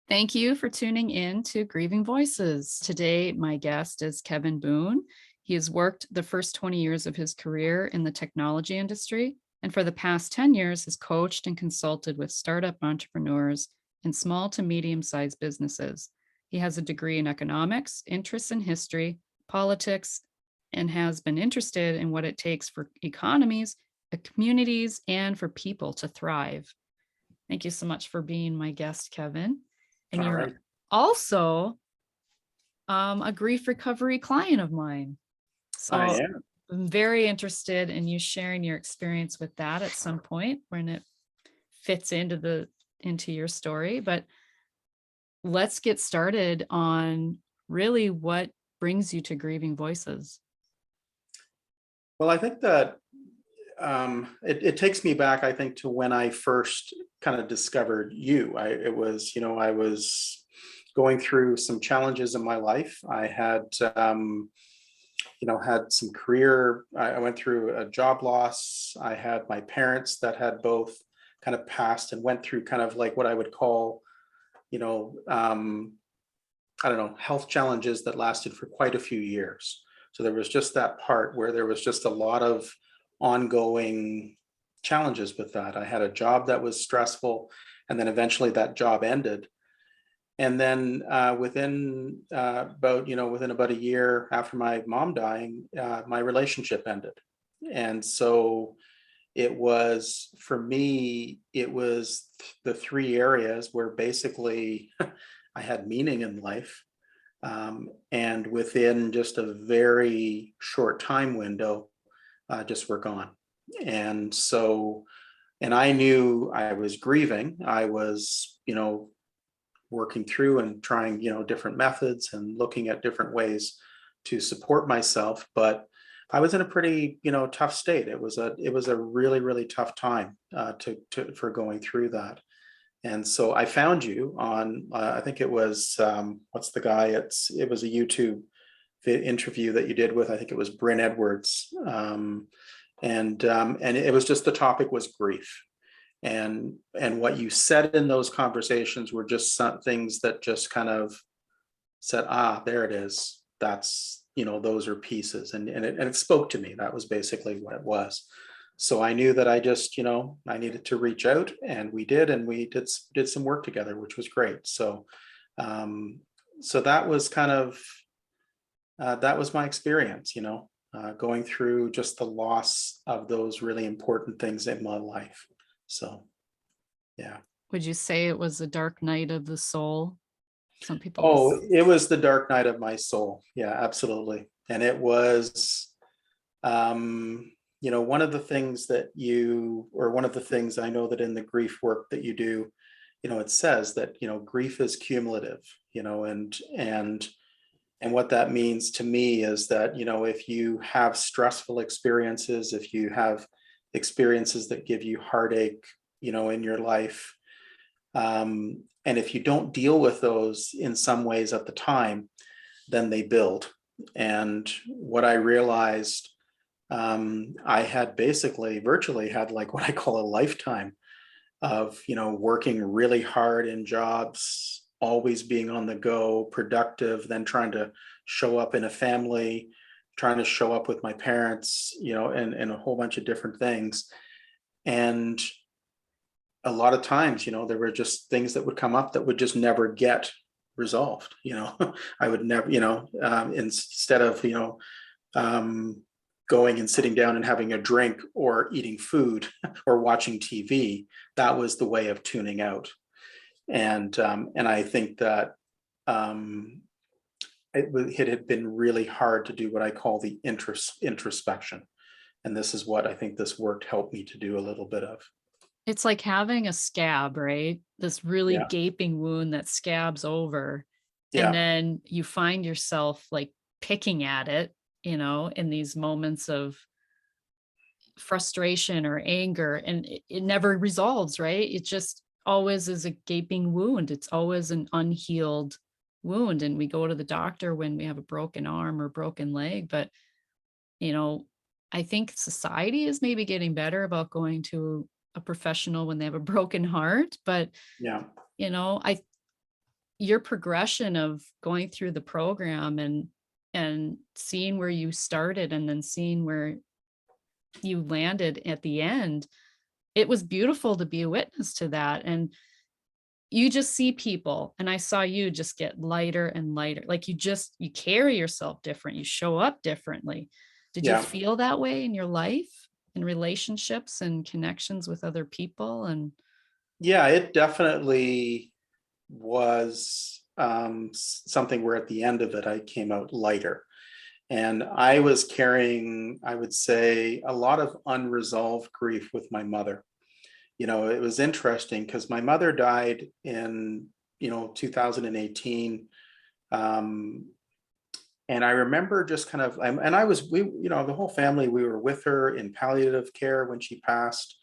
Thank you for tuning in to Grieving Voices. Today, my guest is Kevin Boon. He has worked the first 20 years of his career in the technology industry, and for the past 10 years has coached and consulted with startup entrepreneurs and small to medium-sized businesses. He has a degree in economics, interests in history, politics, and has been interested in what it takes for economies, communities, and for people to thrive. Thank you so much for being my guest, Kevin. And All you're right. also a grief recovery client of mine. I So am. I'm very interested in you sharing your experience with that at some point when it fits into your story. But let's get started on really what brings you to Grieving Voices. Well, I think that it takes me back, I think, to when I first kind of discovered you. I was going through some challenges in my life. I had, had some career. I went through a job loss. I had my parents that had both kind of passed and went through kind of like what I would call, you know, um, I don't know, health challenges that lasted for quite a few years. So there was just that part where there was just a lot of ongoing challenges with that. I had a job that was stressful, and then eventually that job ended. And then within about a year after my mom dying, my relationship ended. And so it was for me, it was the three areas where basically I had meaning in life, and within just a very short time window, just were gone. And so, and I knew I was grieving. I was, working through and trying, different methods and looking at different ways to support myself. But I was in a pretty, tough state. It was a really, really tough time for going through that. And so I found you on, I think it was, what's the guy? It was a YouTube interview that you did with, I think it was Bryn Edwards. And it was just, the topic was grief. And what you said in those conversations were just some things that just kind of said, there it is. That's, those are pieces. And it spoke to me. That was basically what it was. So I knew that I just, I needed to reach out, and we did, and we did some work together, which was great. So, so that was kind of, that was my experience, going through just the loss of those really important things in my life. So, yeah. Would you say it was a dark night of the soul? Some people will. Oh, it was the dark night of my soul. Yeah, absolutely. And it was, one of the things one of the things I know that in the grief work that you do, it says that, grief is cumulative, and what that means to me is that, if you have stressful experiences, if you have experiences that give you heartache, in your life, and if you don't deal with those in some ways at the time, then they build. And what I realized, I had basically virtually had like what I call a lifetime of, working really hard in jobs, always being on the go, productive, then trying to show up in a family, trying to show up with my parents, and a whole bunch of different things. And a lot of times, there were just things that would come up that would just never get resolved. I would never, instead of, going and sitting down and having a drink or eating food or watching TV, that was the way of tuning out. And I think that it had been really hard to do what I call the introspection. And this is what I think this work helped me to do a little bit of. It's like having a scab, right? This really Yeah. gaping wound that scabs over. And Yeah. then you find yourself like picking at it, in these moments of frustration or anger, and it never resolves, right? It just always is a gaping wound. It's always an unhealed wound. And we go to the doctor when we have a broken arm or broken leg. But, you know, I think society is maybe getting better about going to a professional when they have a broken heart. But, Yeah. you know, I your progression of going through the program and seeing where you started and then seeing where you landed at the end, it was beautiful to be a witness to that. And you just see people, and I saw you just get lighter and lighter. Like you carry yourself different, you show up differently. Did you Yeah. feel that way in your life, in relationships and connections with other people? And Yeah, it definitely was something where at the end of it, I came out lighter. And I was carrying, I would say, a lot of unresolved grief with my mother. It was interesting because my mother died in, 2018. Um, and I remember just kind of, and I was, the whole family, we were with her in palliative care when she passed.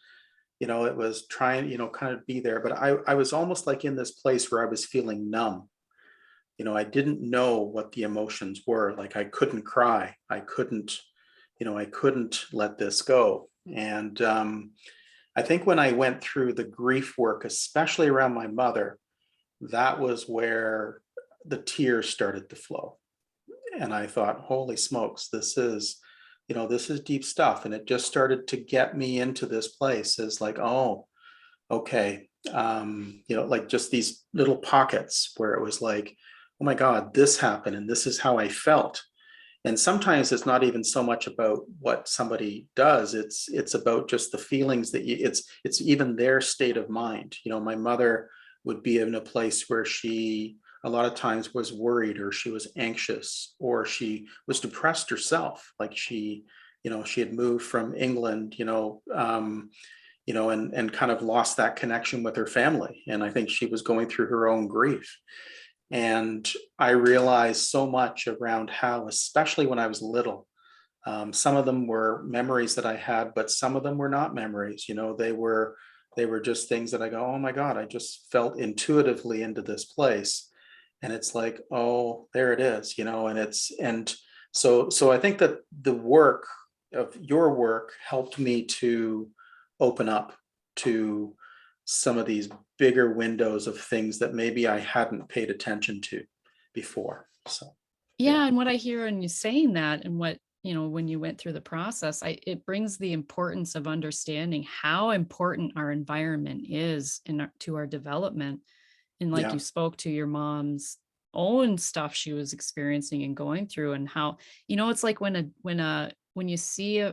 It was trying, kind of be there, but I was almost like in this place where I was feeling numb. I didn't know what the emotions were. Like I couldn't cry. I couldn't let this go. And I think when I went through the grief work, especially around my mother, that was where the tears started to flow. And I thought, holy smokes, this is deep stuff. And it just started to get me into this place as like, oh, okay. Like just these little pockets where it was like, oh my God, this happened and this is how I felt. And sometimes it's not even so much about what somebody does, it's about just the feelings that it's even their state of mind. My mother would be in a place where she a lot of times was worried, or she was anxious, or she was depressed herself. Like she had moved from England, and kind of lost that connection with her family. And I think she was going through her own grief. And I realized so much around how, especially when I was little, some of them were memories that I had, but some of them were not memories. They were just things that I go, oh my God, I just felt intuitively into this place. And it's like, oh, there it is, and so I think that the work of your work helped me to open up to some of these bigger windows of things that maybe I hadn't paid attention to before. So, yeah, yeah, and what I hear in you saying that, and what, when you went through the process, it brings the importance of understanding how important our environment is to our development. And like yeah, you spoke to your mom's own stuff she was experiencing and going through, and how, it's like when you see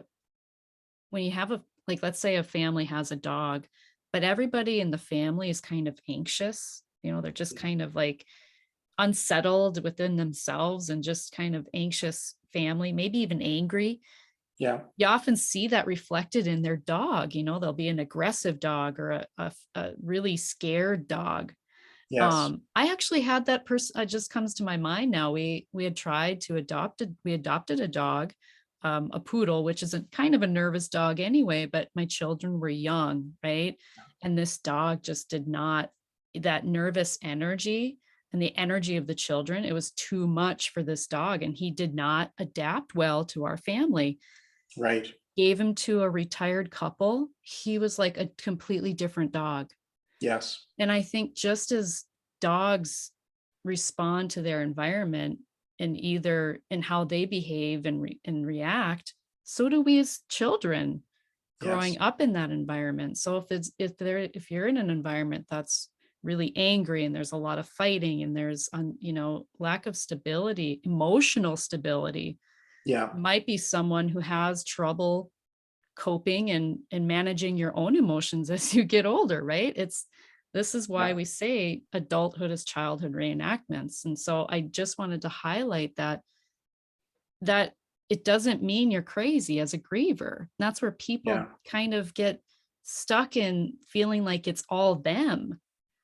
when you have like, let's say a family has a dog, but everybody in the family is kind of anxious, they're just kind of like unsettled within themselves and just kind of anxious family, maybe even angry. yeah, You often see that reflected in their dog. There'll be an aggressive dog or a really scared dog. yes, I actually had that person. It just comes to my mind now. We had tried to we adopted a dog, a poodle, which is a kind of a nervous dog anyway, but my children were young, right? And this dog just did not, that nervous energy and the energy of the children, it was too much for this dog. And he did not adapt well to our family. right, Gave him to a retired couple. He was like a completely different dog. yes, And I think just as dogs respond to their environment and either in how they behave and react, so do we as children yes, growing up in that environment. So if you're in an environment that's really angry and there's a lot of fighting and there's lack of stability, emotional stability, yeah, might be someone who has trouble coping and managing your own emotions as you get older, right? This is why yeah, we say adulthood is childhood reenactments. And so I just wanted to highlight that it doesn't mean you're crazy as a griever. That's where people yeah. kind of get stuck in feeling like it's all them,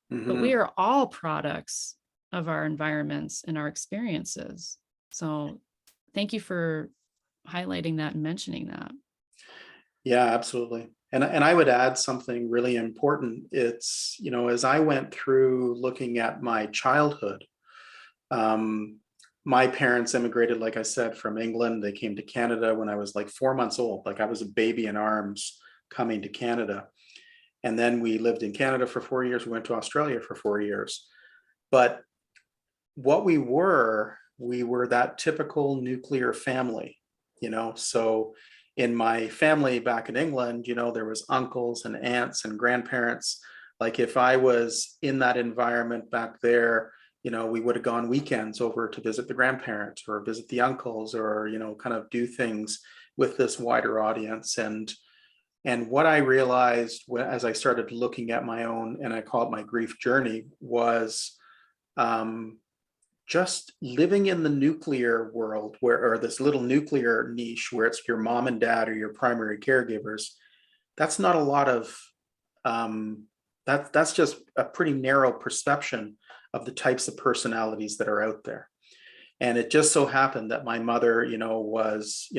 but we Hmm. are all products of our environments and our experiences. So thank you for highlighting that and mentioning that. Yeah, absolutely. And I would add something really important. It's, as I went through looking at my childhood, um, my parents immigrated, like I said, from England. They came to Canada when I was like 4 months old. Like I was a baby in arms coming to Canada. And then we lived in Canada for 4 years. We went to Australia for 4 years. But what we were that typical nuclear family, so in my family back in England, there was uncles and aunts and grandparents. Like if I was in that environment back there, we would have gone weekends over to visit the grandparents or visit the uncles, or kind of do things with this wider audience. And what I realized as I started looking at my own, and I call it my grief journey, was um, just living in the nuclear world, or this little nuclear niche where it's your mom and dad or your primary caregivers. That's not a lot of that's just a pretty narrow perception of the types of personalities that are out there. And it just so happened that my mother, was,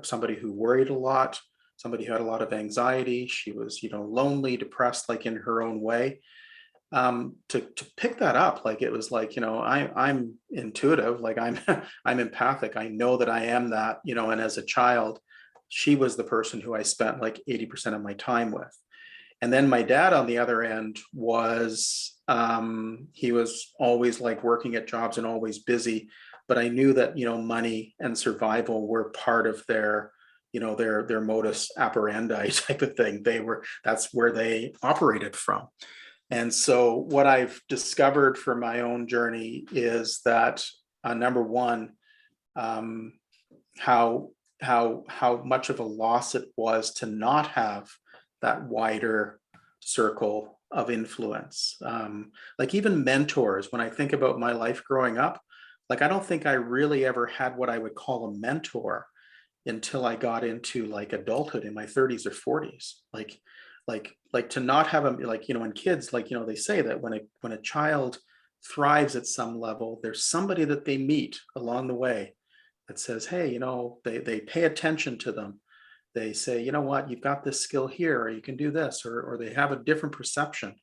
somebody who worried a lot, somebody who had a lot of anxiety. She was, lonely, depressed, like in her own way. To pick that up, like it was like, I'm intuitive, like I'm I'm empathic. I know that I am that, and as a child, she was the person who I spent like 80% of my time with. And then my dad on the other end was he was always like working at jobs and always busy. But I knew that, money and survival were part of their, their modus operandi type of thing. That's where they operated from. And so what I've discovered for my own journey is that number one, um, how much of a loss it was to not have that wider circle of influence. Like even mentors, when I think about my life growing up, like I don't think I really ever had what I would call a mentor until I got into like adulthood in my 30s or 40s. Like to not have a, like, in kids, like, they say that when a child thrives at some level, there's somebody that they meet along the way that says, hey, they pay attention to them. They say, you know what, you've got this skill here, or you can do this, or they have a different perception.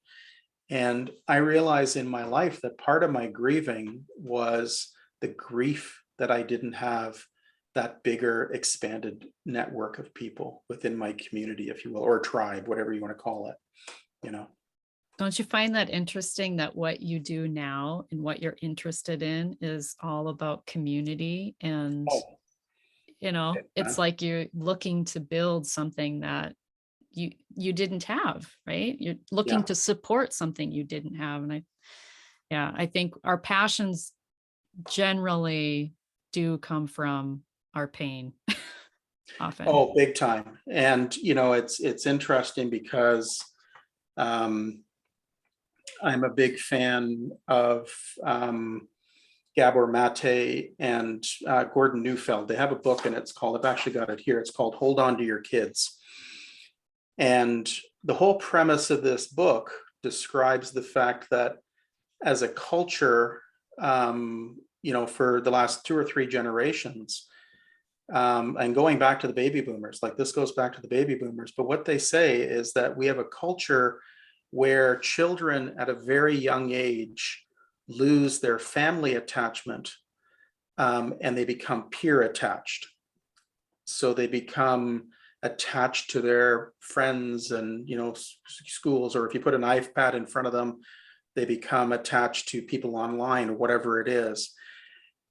And I realized in my life that part of my grieving was the grief that I didn't have that bigger expanded network of people within my community, if you will, or tribe, whatever you want to call it, you know. Don't you find that interesting that what you do now and what you're interested in is all about community? And, Oh, it's like you're looking to build something that you didn't have, right? You're looking yeah. to support something you didn't have. And I think our passions generally do come from our pain often. Oh, big time. And it's interesting because um, I'm a big fan of Gabor Mate and Gordon Neufeld. They have a book, and it's called, I've actually got it here, it's called Hold On to Your Kids. And the whole premise of this book describes the fact that as a culture, for the last 2 or 3 generations, and going back to the baby boomers, like this goes back to the baby boomers, but what they say is that we have a culture where children at a very young age lose their family attachment, and they become peer attached. So they become attached to their friends and schools, or if you put an iPad in front of them, they become attached to people online or whatever it is.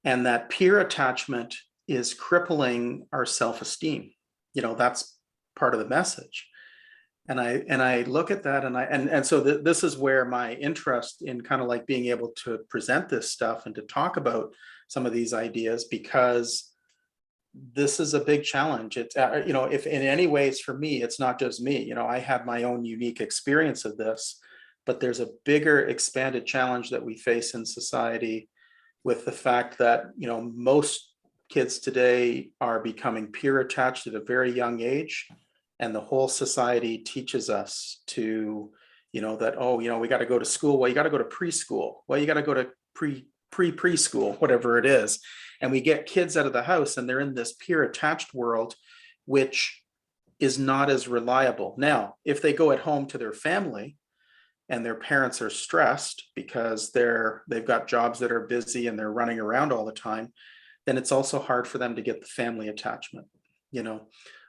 And that peer attachment is crippling our self-esteem. That's part of the message. And I look at that, and so this is where my interest in kind of like being able to present this stuff and to talk about some of these ideas, because this is a big challenge. It's if in any ways for me, it's not just me. I had my own unique experience of this, but there's a bigger expanded challenge that we face in society with the fact that most kids today are becoming peer attached at a very young age, and the whole society teaches us to that, oh, we got to go to school. Well, you got to go to preschool. Well, you got to go to preschool, whatever it is. And we get kids out of the house and they're in this peer attached world, which is not as reliable. Now, if they go at home to their family and their parents are stressed because they've got jobs that are busy and they're running around all the time, then it's also hard for them to get the family attachment.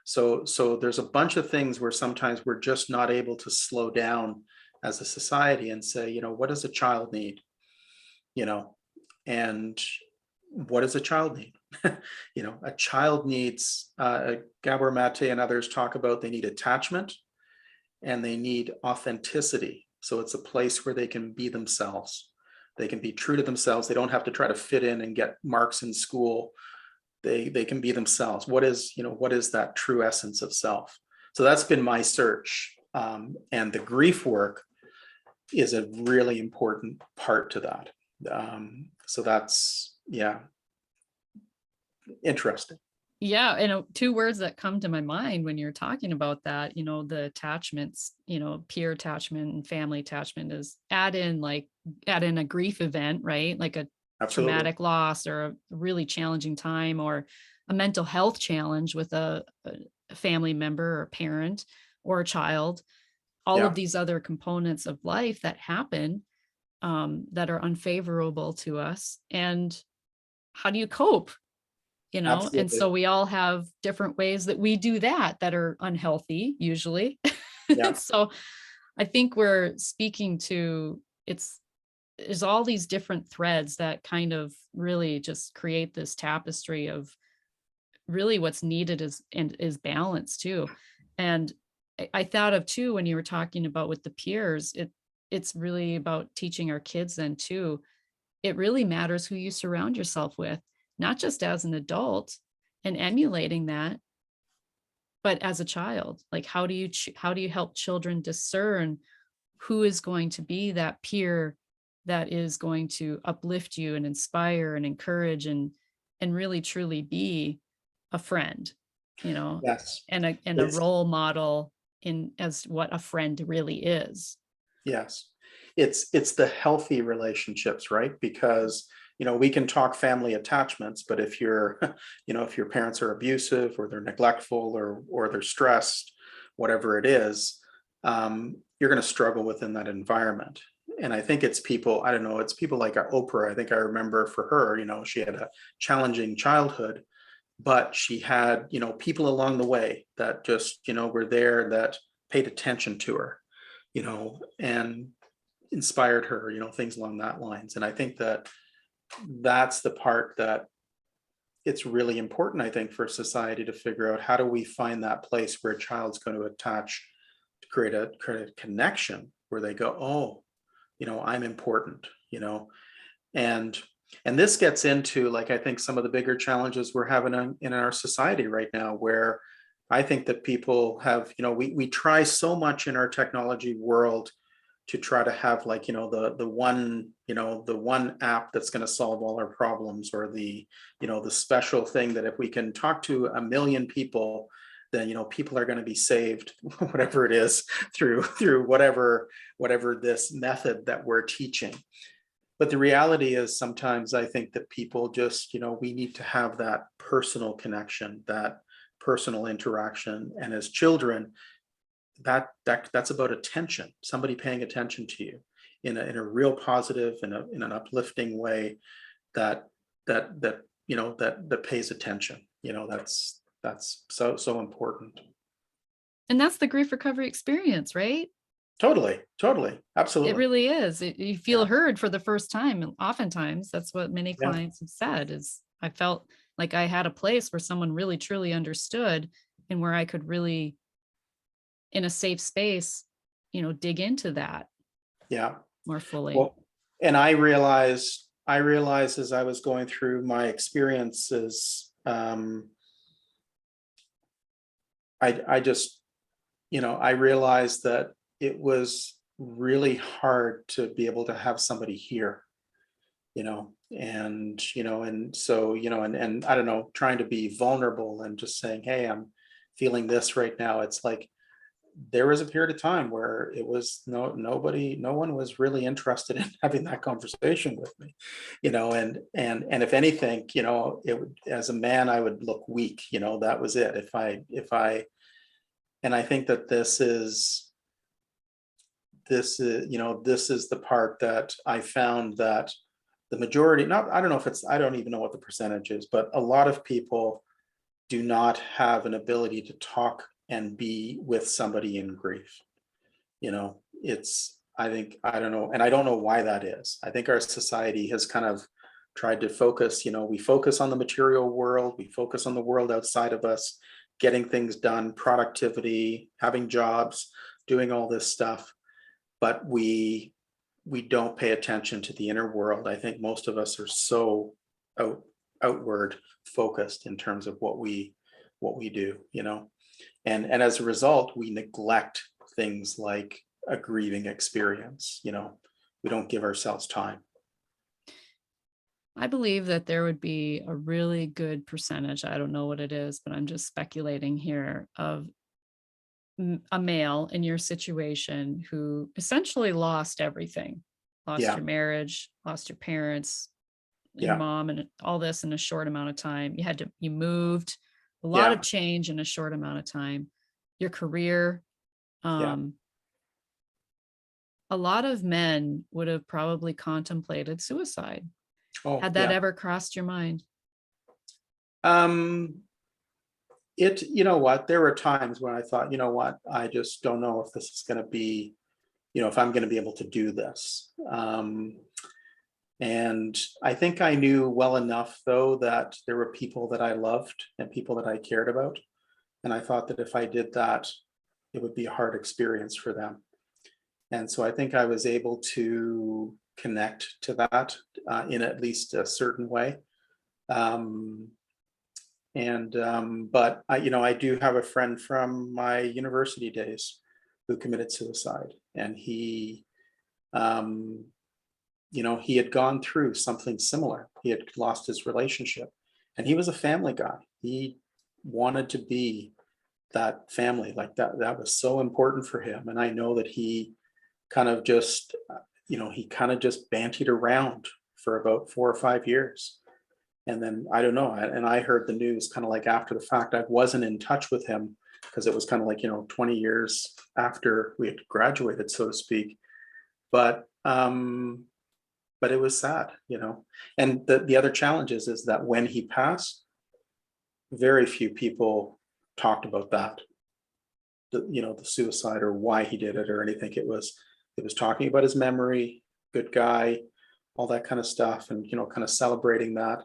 So there's a bunch of things where sometimes we're just not able to slow down as a society and say, what does a child need? And what does a child need? A child needs, Gabor Mate and others talk about, they need attachment and they need authenticity. So it's a place where they can be themselves. They can be true to themselves. They don't have to try to fit in and get marks in school. They can be themselves. What is that true essence of self? So that's been my search. And the grief work is a really important part to that. So that's, yeah, interesting. Yeah, and two words that come to my mind when you're talking about that, the attachments, peer attachment and family attachment is add in a grief event, right? Like a Absolutely. traumatic loss or a really challenging time or a mental health challenge with a family member or parent or a child. All of Yeah, these other components of life that happen, that are unfavorable to us. And how do you cope? And absolutely. so we all have different ways that we do that are unhealthy usually. Yeah, So I think we're speaking to it's is all these different threads that kind of really just create this tapestry of really what's needed is balance too. And I thought of too when you were talking about with the peers, it's really about teaching our kids then too. It really matters who you surround yourself with, not just as an adult and emulating that, but as a child. Like how do you help children discern who is going to be that peer that is going to uplift you and inspire and encourage and really truly be a friend, you know, yes. and a It's role model in as what a friend really is. Yes. It's the healthy relationships, right? Because, we can talk family attachments, but if you're, if your parents are abusive or they're neglectful or they're stressed, whatever it is, you're going to struggle within that environment. And I think it's people, I don't know, it's people like Oprah. I think I remember for her, she had a challenging childhood, but she had, people along the way that just, were there, that paid attention to her, and inspired her, things along that lines. And I think that that's the part that it's really important, I think, for society to figure out, how do we find that place where a child's going to attach, to create a connection where they go, oh, I'm important, and this gets into, like, I think some of the bigger challenges we're having in our society right now, where I think that people have, we try so much in our technology world to try to have, like, the one app that's going to solve all our problems, or the special thing that if we can talk to a million people, then people are going to be saved, whatever it is, through whatever this method that we're teaching. But the reality is, sometimes I think that people just, we need to have that personal connection, that personal interaction. And as children, that's about attention, somebody paying attention to you in a real positive, in an uplifting way, that that pays attention. That's so important. And that's the grief recovery experience, right? Totally, totally, It absolutely. really is. You feel Yeah, heard for the first time. And oftentimes that's what many yeah, clients have said is I felt like I had a place where someone really truly understood and where I could really in a safe space, dig into that yeah. more fully. Well, and I realized as I was going through my experiences, I just, I realized that it was really hard to be able to have somebody here, and so, and I don't know, trying to be vulnerable and just saying, hey, I'm feeling this right now. It's like, there was a period of time where it was no one was really interested in having that conversation with me, and if anything, it would, as a man, I would look weak, that was it. If I and I think that this is the part that I found, that the majority, not, I don't know if it's, I don't even know what the percentage is, but a lot of people do not have an ability to talk and be with somebody in grief. It's, I think, I don't know, and I don't know why that is. I think our society has kind of tried to focus, we focus on the material world, we focus on the world outside of us, getting things done, productivity, having jobs, doing all this stuff, but we don't pay attention to the inner world. I think most of us are so outward focused in terms of what we do, and as a result, we neglect things like a grieving experience. We don't give ourselves time. I believe that there would be a really good percentage, I don't know what it is, but I'm just speculating here, of a male in your situation who essentially lost everything, lost Yeah, your marriage, lost your parents, your yeah, mom, and all this in a short amount of time. You moved, a lot yeah, of change in a short amount of time. Your career, yeah. um, a lot of men would have probably contemplated suicide. Oh, Had that yeah. ever crossed your mind? Um, you know what? There were times when I thought, you know what? I just don't know if this is going to be, if I'm going to be able to do this. And I think I knew well enough, though, that there were people that I loved and people that I cared about. And I thought that if I did that, it would be a hard experience for them. And so I think I was able to connect to that in at least a certain way. Um, but I do have a friend from my university days who committed suicide, and um, he had gone through something similar. He had lost his relationship, and he was a family guy. He wanted to be that family, like that. That was so important for him. And I know that he kind of just, he kind of just bantied around for about 4 or 5 years. And then I don't know, and I heard the news kind of like after the fact. I wasn't in touch with him because it was kind of like 20 years after we had graduated, so to speak. But it was sad. And the other challenge is that when he passed, very few people talked about that, the suicide or why he did it or anything. It was talking about his memory, good guy, all that kind of stuff, and kind of celebrating that.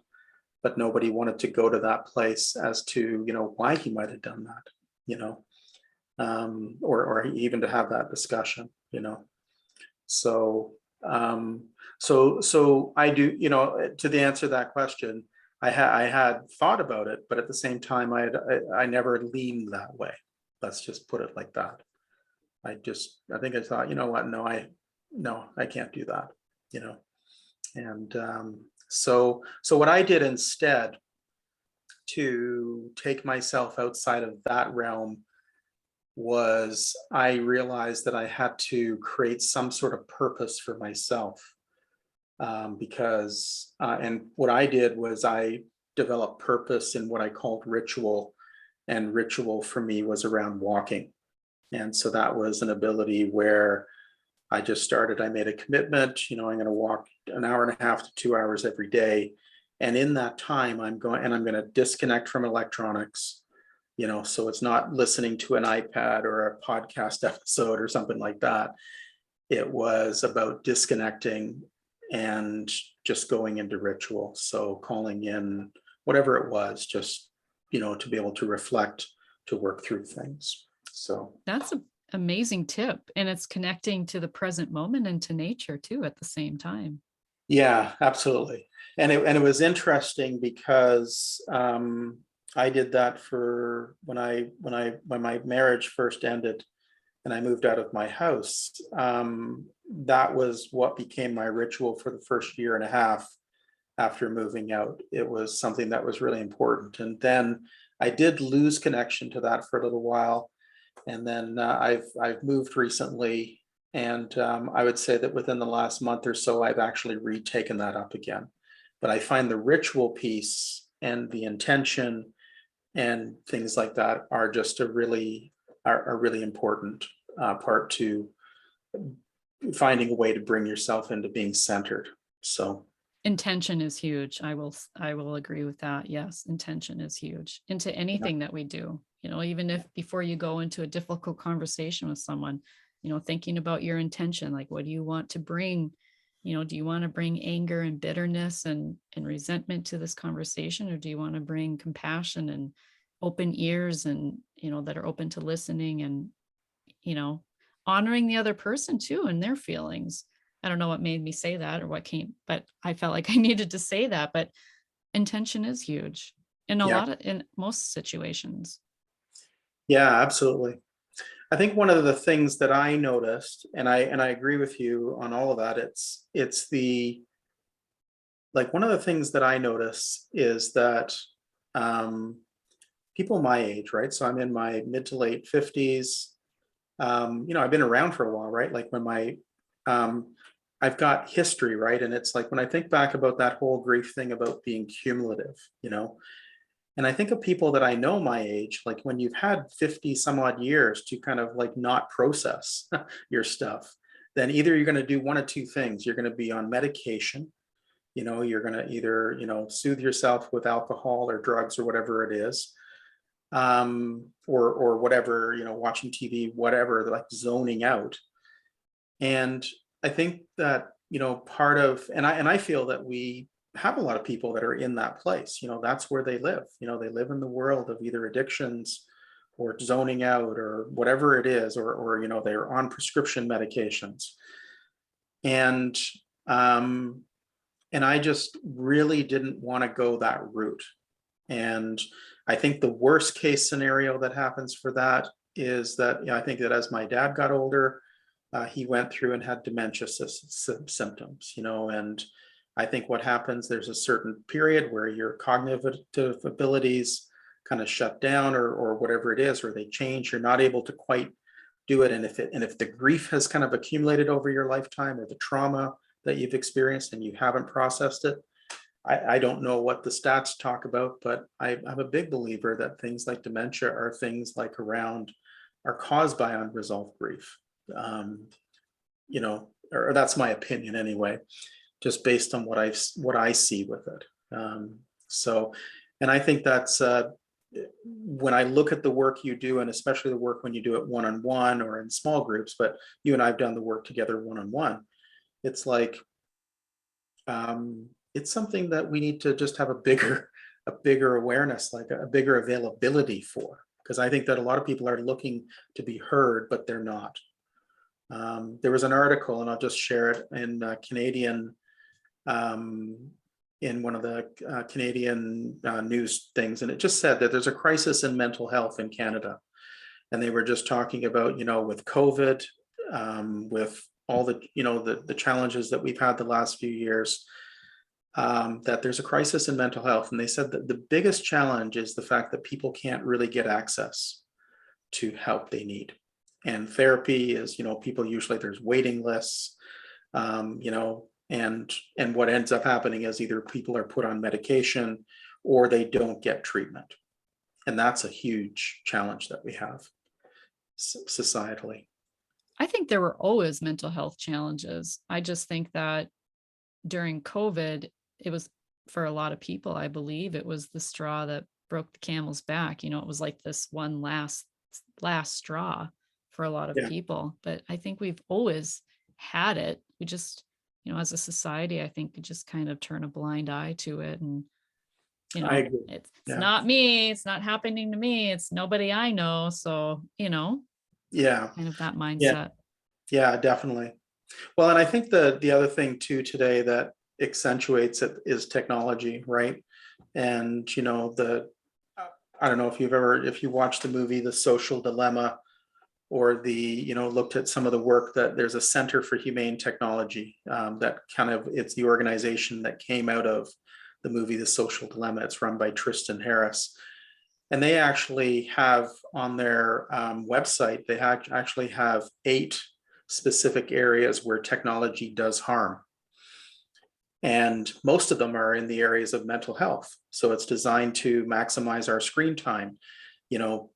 But nobody wanted to go to that place as to why he might have done that, or even to have that discussion. So so I do, to the answer to that question, I had thought about it, but at the same time, I never leaned that way. Let's just put it like that. I think I thought, you know what, no, I can't do that, you know. And so what I did instead to take myself outside of that realm was I realized that I had to create some sort of purpose for myself, because and what I did was I developed purpose in what I called ritual, and ritual for me was around walking. And so that was an ability where I made a commitment, I'm going to walk an hour and a half to 2 hours every day. And in that time, I'm going to disconnect from electronics, so it's not listening to an iPad or a podcast episode or something like that. It was about disconnecting and just going into ritual. So calling in whatever it was, just, to be able to reflect, to work through things. So That's an amazing tip. And it's connecting to the present moment and to nature too at the same time. yeah, absolutely. And it was interesting because I did that for when my marriage first ended and I moved out of my house. That was what became my ritual for the first year and a half after moving out. It was something that was really important. And then I did lose connection to that for a little while. And then I've moved recently, and I would say that within the last month or so, I've actually retaken that up again. But I find the ritual piece and the intention and things like that are just a really important part to finding a way to bring yourself into being centered. So Intention is huge. I will agree with that. Yes, intention is huge into yeah, anything that we do. Even if before you go into a difficult conversation with someone, thinking about your intention, like what do you want to bring do you want to bring anger and bitterness and resentment to this conversation, or do you want to bring compassion and open ears and, that are open to listening and, you know, honoring the other person too and their feelings. I don't know what made me say that or what came, but I felt like I needed to say that. But intention is huge Yeah, in most situations. yeah, absolutely. I think one of the things that I noticed, and I agree with you on all of that, it's the like one of the things that I notice is that um, people my age, right? So I'm in my mid to late 50s. I've been around for a while, right? Like when um, I've got history, right? And it's like when I think back about that whole grief thing about being cumulative, and I think of people that I know my age, like when you've had 50 some odd years to kind of like not process your stuff, then either you're going to do one of two things. You're going to be on medication, you're going to either, soothe yourself with alcohol or drugs or whatever it is, or whatever, watching TV, whatever, like zoning out. And I think that, part of, and I feel that we have a lot of people that are in that place, that's where they live, they live in the world of either addictions or zoning out or whatever it is, or they're on prescription medications. And, um, and I just really didn't want to go that route. And I think the worst case scenario that happens for that is that, I think that as my dad got older, he went through and had dementia symptoms, and I think what happens, there's a certain period where your cognitive abilities kind of shut down or whatever it is, or they change, you're not able to quite do it. And if the grief has kind of accumulated over your lifetime or the trauma that you've experienced and you haven't processed it, I don't know what the stats talk about, but I'm a big believer that things like dementia are things like are caused by unresolved grief. Um, or that's my opinion anyway, just based on what I see with it. So, and I think that's when I look at the work you do, and especially the work when you do it one-on-one or in small groups, but you and I've done the work together one-on-one. It's like it's something that we need to just have a bigger awareness, like a bigger availability for, because I think that a lot of people are looking to be heard, but they're not. There was an article, and I'll just share it in Canadian, um, in one of the Canadian news things, and it just said that there's a crisis in mental health in Canada, and they were just talking about, with COVID, with all the, the challenges that we've had the last few years, that there's a crisis in mental health. And they said that the biggest challenge is the fact that people can't really get access to help they need. And therapy is, people usually, there's waiting lists, and what ends up happening is either people are put on medication or they don't get treatment. And that's a huge challenge that we have societally. I think there were always mental health challenges. I just think that during COVID, it was for a lot of people, I believe it was the straw that broke the camel's back. It was like this one last straw for a lot of Yeah, people. But I think we've always had it. We just, as a society, I think we just kind of turn a blind eye to it. And, I agree. it's Yeah. not me, it's not happening to me, it's nobody I know. So, Yeah. kind of that Yeah. mindset. Yeah, definitely. Well, and I think the other thing too today that accentuates it is technology, right? And I don't know if you watched the movie The Social Dilemma, or looked at some of the work, that there's a Center for Humane Technology, that kind of, it's the organization that came out of the movie The Social Dilemma. It's run by Tristan Harris. And they actually have on their website, they actually have 8 specific areas where technology does harm. And most of them are in the areas of mental health. So it's designed to maximize our screen time.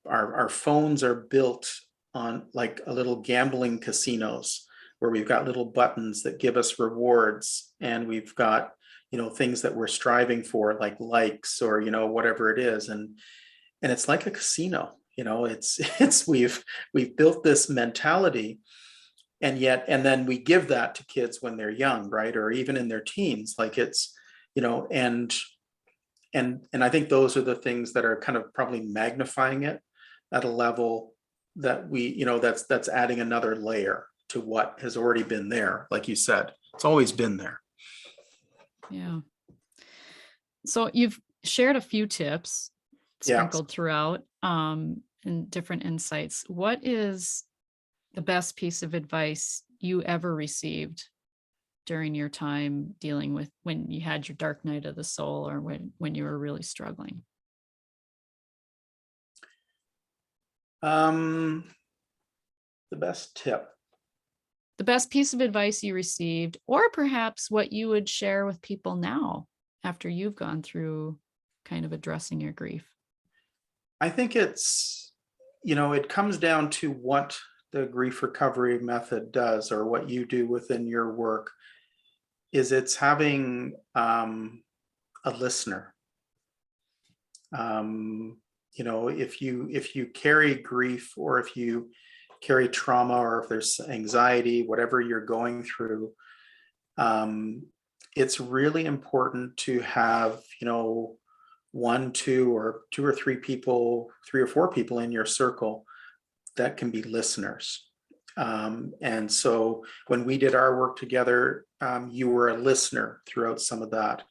Our phones are built on like a little gambling casinos, where we've got little buttons that give us rewards, and we've got, things that we're striving for, like likes or, whatever it is. And it's like a casino, it's we've built this mentality. and then we give that to kids when they're young, right? Or even in their teens, like it's, and I think those are the things that are kind of probably magnifying it at a level that that's adding another layer to what has already been there. Like you said, it's always been there. Yeah. So you've shared a few tips Yeah. sprinkled throughout, and different insights. What is the best piece of advice you ever received during your time dealing with when you had your dark night of the soul, or when you were really struggling? Um, the best tip. The best piece of advice you received, or perhaps what you would share with people now after you've gone through kind of addressing your grief. I think it comes down to what the grief recovery method does, or what you do within your work, is it's having a listener. If you carry grief, or if you carry trauma, or if there's anxiety, whatever you're going through, it's really important to have, one, two or three people, 3 or 4 people in your circle that can be listeners. And so when we did our work together, you were a listener throughout some of that.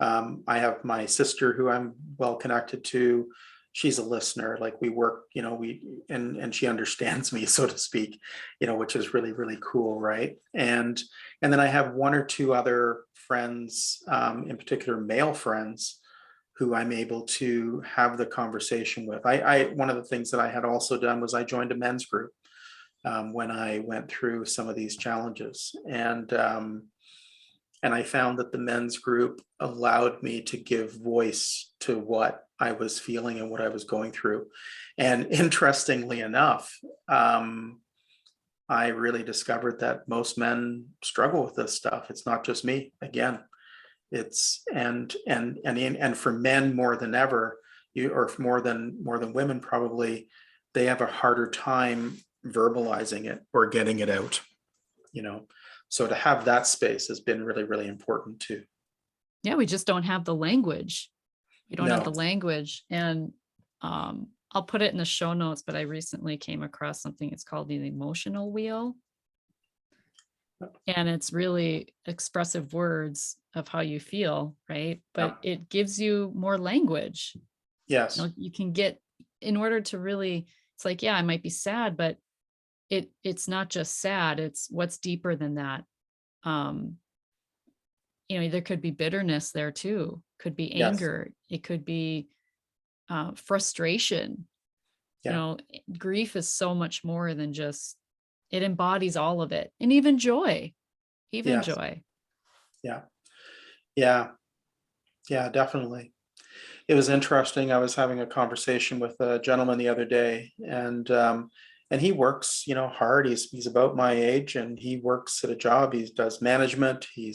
I have my sister who I'm well connected to. She's a listener. Like we work, and she understands me, so to speak, which is really, really cool, right? And then I have 1 or 2 other friends, in particular male friends, who I'm able to have the conversation with. I one of the things that I had also done was I joined a men's group when I went through some of these challenges, and I found that the men's group allowed me to give voice to what I was feeling and what I was going through. And interestingly enough, I really discovered that most men struggle with this stuff. It's not just me. Again, it's and for men more than ever, or more than women probably, they have a harder time verbalizing it or getting it out. You know, so to have that space has been really, really important too. Yeah, we just don't have the language. We don't have No. the language. And I'll put it in the show notes, but I recently came across something. It's called the emotional wheel. And it's really expressive words of how you feel, right? But Yeah. it gives you more language. Yes. You can get, in order to really, it's like, yeah, I might be sad, but it's not just sad, it's what's deeper than that. Um, there could be bitterness there too, could be Yes. anger, it could be frustration. you Yeah. know Grief is so much more than just, it embodies all of it, and even joy, even Yes. joy. Yeah. Yeah. Yeah. Definitely. It was interesting. I was having a conversation with a gentleman the other day, and he works, hard. He's about my age, and he works at a job. He does management. He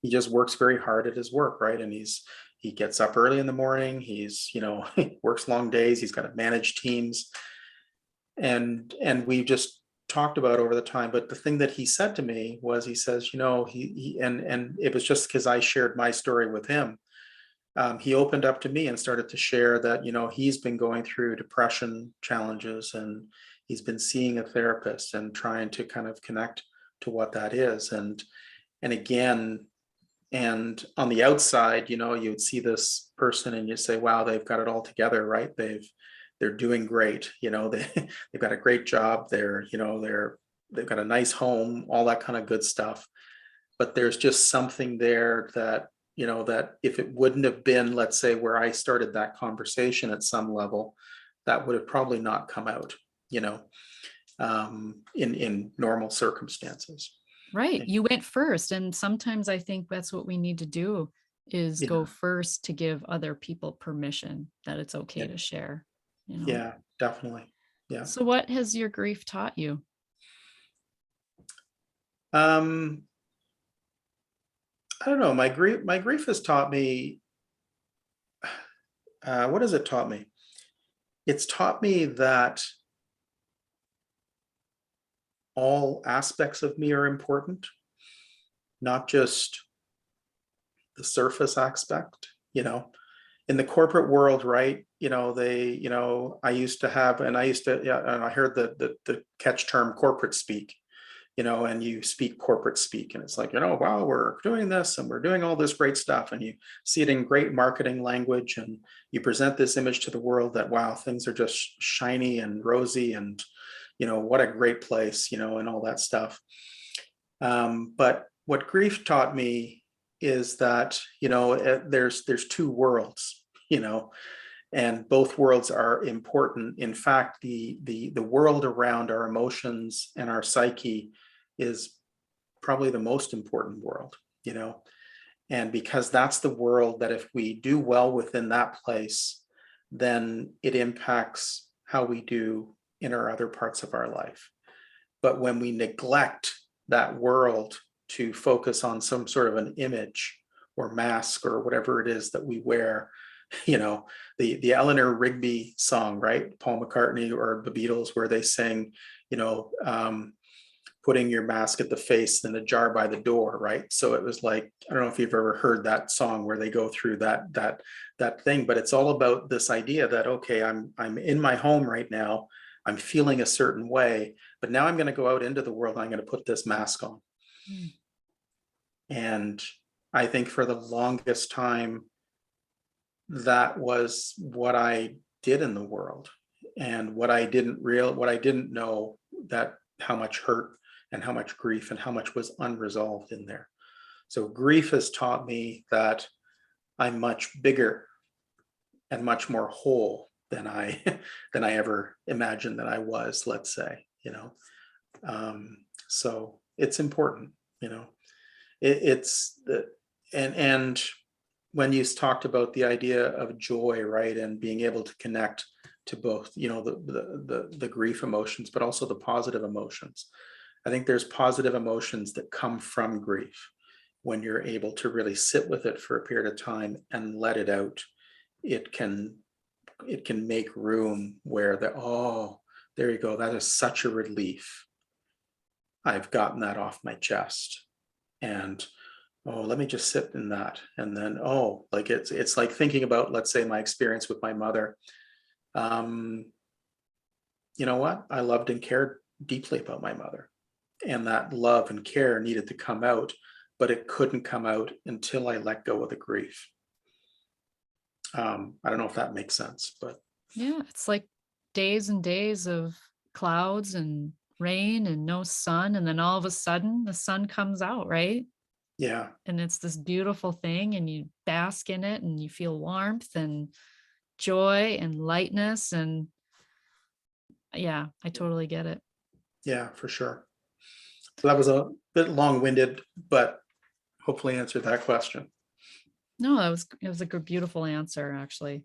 just works very hard at his work, right? And he gets up early in the morning. He works long days. He's got to manage teams, and we just talked about over the time. But the thing that he said to me was, he says, and it was just because I shared my story with him. He opened up to me and started to share that, he's been going through depression challenges, and he's been seeing a therapist and trying to kind of connect to what that is. And again, and on the outside, you would see this person and you say, wow, they've got it all together, right? They're doing great. They've got a great job. They've got a nice home, all that kind of good stuff. But there's just something there that if it wouldn't have been, let's say, where I started that conversation at some level, that would have probably not come out, in normal circumstances. Right, you went first, and sometimes I think that's what we need to do, is Yeah. go first to give other people permission that it's okay Yeah. to share. Yeah, definitely. Yeah. So what has your grief taught you? Um, I don't know. My grief has taught me. What has it taught me? It's taught me that all aspects of me are important, not just the surface aspect, in the corporate world, right? I used to have, and I used to, yeah, and I heard the catch term corporate speak, and you speak corporate speak, and it's like, wow, we're doing this and we're doing all this great stuff, and you see it in great marketing language, and you present this image to the world that, wow, things are just shiny and rosy, and what a great place, and all that stuff. But what grief taught me is that, there's two worlds, and both worlds are important. In fact, the world around our emotions and our psyche is probably the most important world, and because that's the world that if we do well within that place, then it impacts how we do in our other parts of our life. But when we neglect that world to focus on some sort of an image or mask or whatever it is that we wear, the Eleanor Rigby song, right? Paul McCartney or the Beatles, where they sing, putting your mask at the face in a jar by the door, right? So it was like, I don't know if you've ever heard that song where they go through that thing, but it's all about this idea that, okay, I'm in my home right now, I'm feeling a certain way, but now I'm going to go out into the world and I'm going to put this mask on. Mm. And I think for the longest time, that was what I did in the world, and what I didn't know, that how much hurt and how much grief and how much was unresolved in there. So grief has taught me that I'm much bigger and much more whole than I than I ever imagined that I was, let's say, so it's important, it's the and when you talked about the idea of joy, right, and being able to connect to both, the grief emotions, but also the positive emotions. I think there's positive emotions that come from grief. When you're able to really sit with it for a period of time and let it out, it can make room where oh, there you go, that is such a relief. I've gotten that off my chest. And oh, let me just sit in that. And then, oh, like it's like thinking about, let's say, my experience with my mother. You know what? I loved and cared deeply about my mother. And that love and care needed to come out, but it couldn't come out until I let go of the grief. I don't know if that makes sense, but Yeah, it's like days and days of clouds and rain and no sun. And then all of a sudden the sun comes out, right? yeah, And it's this beautiful thing, and you bask in it and you feel warmth and joy and lightness. And yeah, I totally get it. yeah, for sure. So that was a bit long-winded, but hopefully answered that question. No, it was a good, beautiful answer, actually.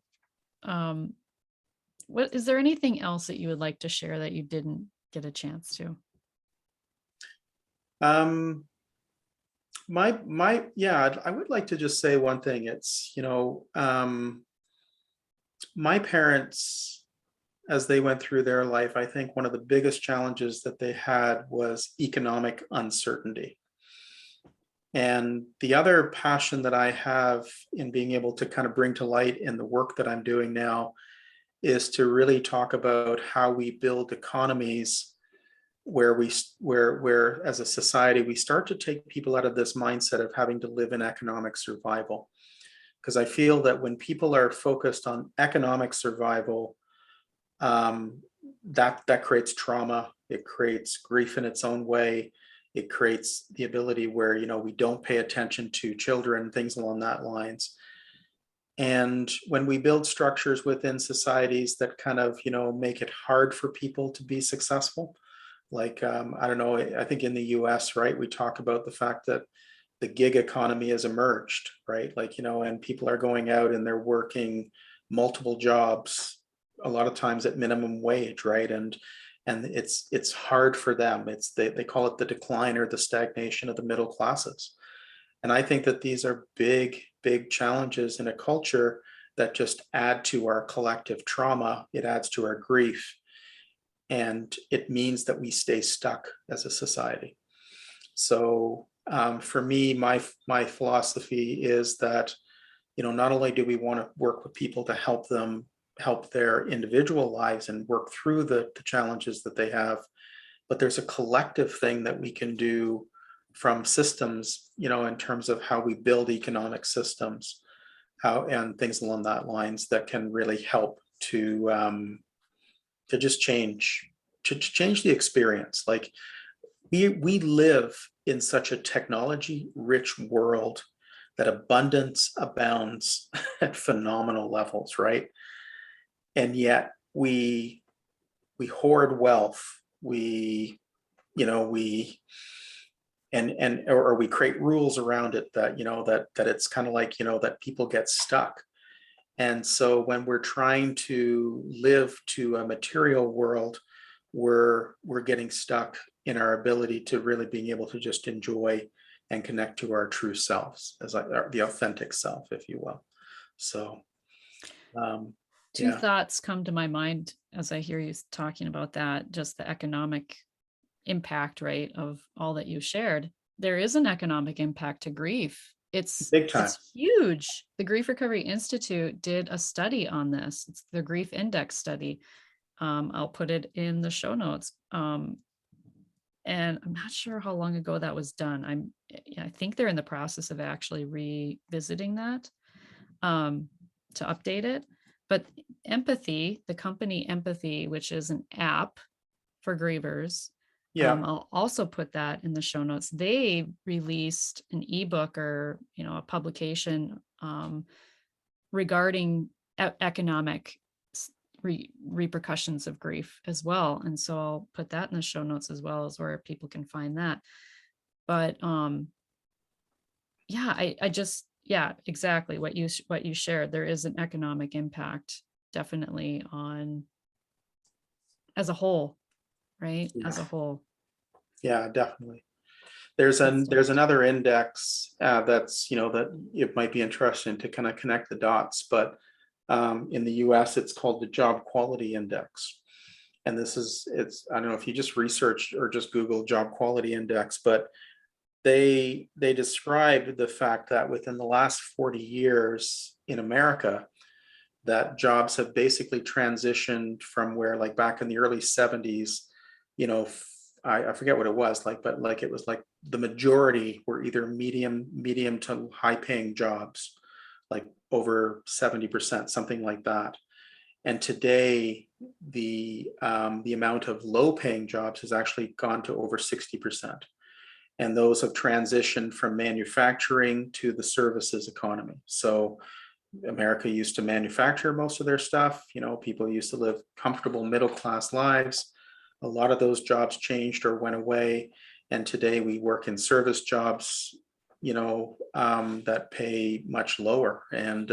Um, what is there anything else that you would like to share that you didn't get a chance to? Um, yeah, I would like to just say one thing. It's, my parents, as they went through their life, I think one of the biggest challenges that they had was economic uncertainty. And the other passion that I have in being able to kind of bring to light in the work that I'm doing now is to really talk about how we build economies where where as a society we start to take people out of this mindset of having to live in economic survival. Because I feel that when people are focused on economic survival, um, that creates trauma, it creates grief in its own way, it creates the ability where we don't pay attention to children, things along that lines. And when we build structures within societies that kind of make it hard for people to be successful, like I don't know, I think in the US, right, we talk about the fact that the gig economy has emerged, right, like and people are going out and they're working multiple jobs, a lot of times at minimum wage, right, and it's hard for them. It's they call it the decline or the stagnation of the middle classes. And I think that these are big challenges in a culture that just add to our collective trauma. It adds to our grief. and it means that we stay stuck as a society. So for me, my philosophy is that, not only do we want to work with people to help them help their individual lives and work through the challenges that they have, but there's a collective thing that we can do from systems, in terms of how we build economic systems, how and things along that lines that can really help to just change the experience. Like we live in such a technology rich world that abundance abounds at phenomenal levels, right? And yet we hoard wealth. We, we or we create rules around it that, that it's kind of like, that people get stuck. And so when we're trying to live to a material world, we're getting stuck in our ability to really being able to just enjoy and connect to our true selves, as the authentic self, if you will. So Two yeah. thoughts come to my mind as I hear you talking about that, just the economic impact, right, of all that you shared. There is an economic impact to grief. Big time. It's huge. The Grief Recovery Institute did a study on this. It's the Grief Index study. I'll put it in the show notes. And I'm not sure how long ago that was done. I think they're in the process of actually revisiting that to update it. But Empathy, the company Empathy, which is an app for grievers, Yeah. I'll also put that in the show notes. They released an ebook or a publication regarding economic repercussions of grief as well. And so I'll put that in the show notes as well, as where people can find that. But yeah, I just, yeah, exactly what you shared. There is an economic impact definitely on as a whole, right? Yeah. As a whole. Yeah, definitely. Good stuff. There's another index that's, that it might be interesting to kind of connect the dots, but in the US, it's called the Job Quality Index. And I don't know if you just researched or just Google Job Quality Index, but they described the fact that within the last 40 years in America, that jobs have basically transitioned from where, like back in the early 70s, I forget what it was like, but like it was like the majority were either medium to high paying jobs, like over 70%, something like that. And today, the amount of low paying jobs has actually gone to over 60%. And those have transitioned from manufacturing to the services economy. So America used to manufacture most of their stuff. People used to live comfortable middle class lives. A lot of those jobs changed or went away. And today we work in service jobs, that pay much lower. And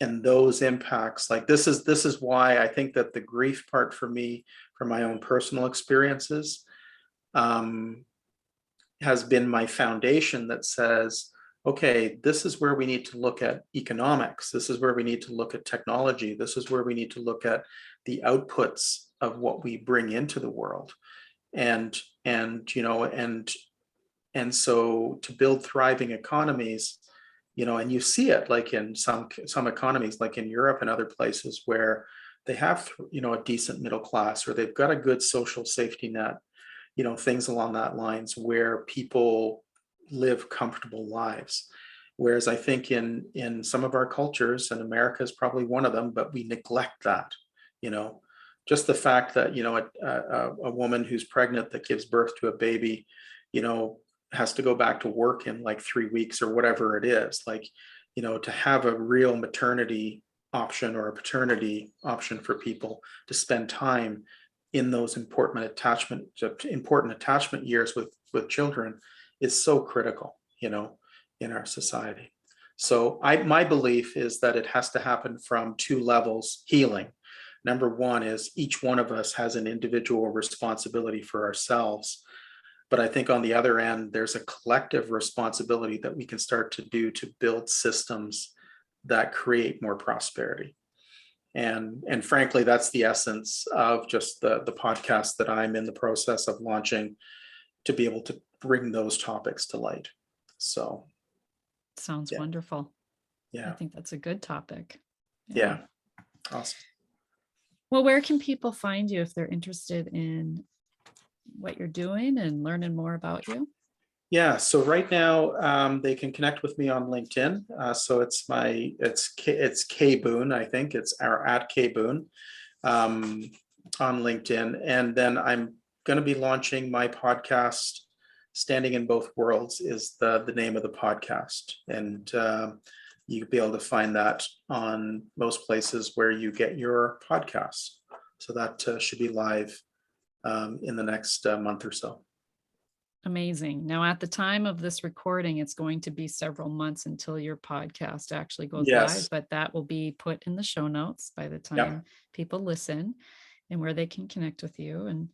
those impacts, like this is why I think that the grief part for me, from my own personal experiences, has been my foundation that says, okay, this is where we need to look at economics. This is where we need to look at technology. This is where we need to look at the outputs of what we bring into the world. And so to build thriving economies, and you see it like in some economies, like in Europe and other places where they have, a decent middle class, or they've got a good social safety net, things along that lines where people live comfortable lives. Whereas I think in some of our cultures, and America is probably one of them, but we neglect that. Just the fact that a woman who's pregnant that gives birth to a baby, has to go back to work in like 3 weeks or whatever it is. Like, to have a real maternity option or a paternity option for people to spend time in those important attachment years with children is so critical, in our society. So my belief is that it has to happen from two levels. Healing. Number one is each one of us has an individual responsibility for ourselves. But I think on the other end, there's a collective responsibility that we can start to do to build systems that create more prosperity. And frankly, that's the essence of just the podcast that I'm in the process of launching, to be able to bring those topics to light. So Sounds yeah, wonderful. I yeah, think that's a good topic. Yeah. yeah, awesome. Well, where can people find you if they're interested in what you're doing and learning more about you? Yeah, so right now they can connect with me on LinkedIn. So it's K Boon, I think it's our at K Boon on LinkedIn, and then I'm going to be launching my podcast. Standing in Both Worlds is the name of the podcast, and you'll be able to find that on most places where you get your podcasts. So that should be live in the next month or so. Amazing. Now, at the time of this recording, it's going to be several months until your podcast actually goes live, Yes. but that will be put in the show notes by the Yep. time people listen, and where they can connect with you. And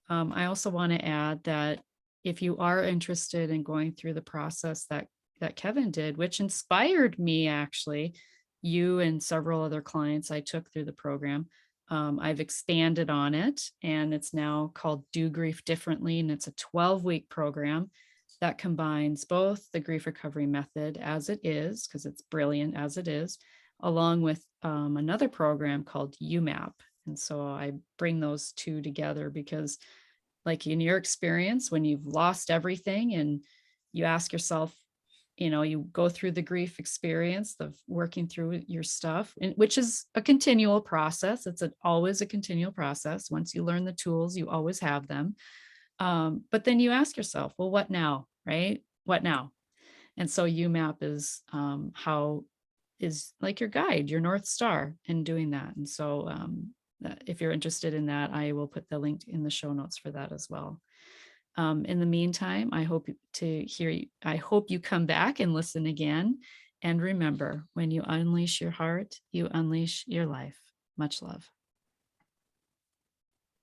I also want to add that if you are interested in going through the process that Kevin did, which inspired me actually, you and several other clients I took through the program. I've expanded on it, and it's now called Do Grief Differently. And it's a 12-week program that combines both the grief recovery method as it is, because it's brilliant as it is, along with another program called UMAP. And so I bring those two together because, like in your experience, when you've lost everything and you ask yourself, you go through the grief experience of working through your stuff, which is a continual process. It's always a continual process. Once you learn the tools, you always have them. But then you ask yourself, well, what now, right? What now? And so UMAP is like your guide, your North Star in doing that. And so if you're interested in that, I will put the link in the show notes for that as well. In the meantime, I hope you come back and listen again. And remember, when you unleash your heart, you unleash your life. Much love.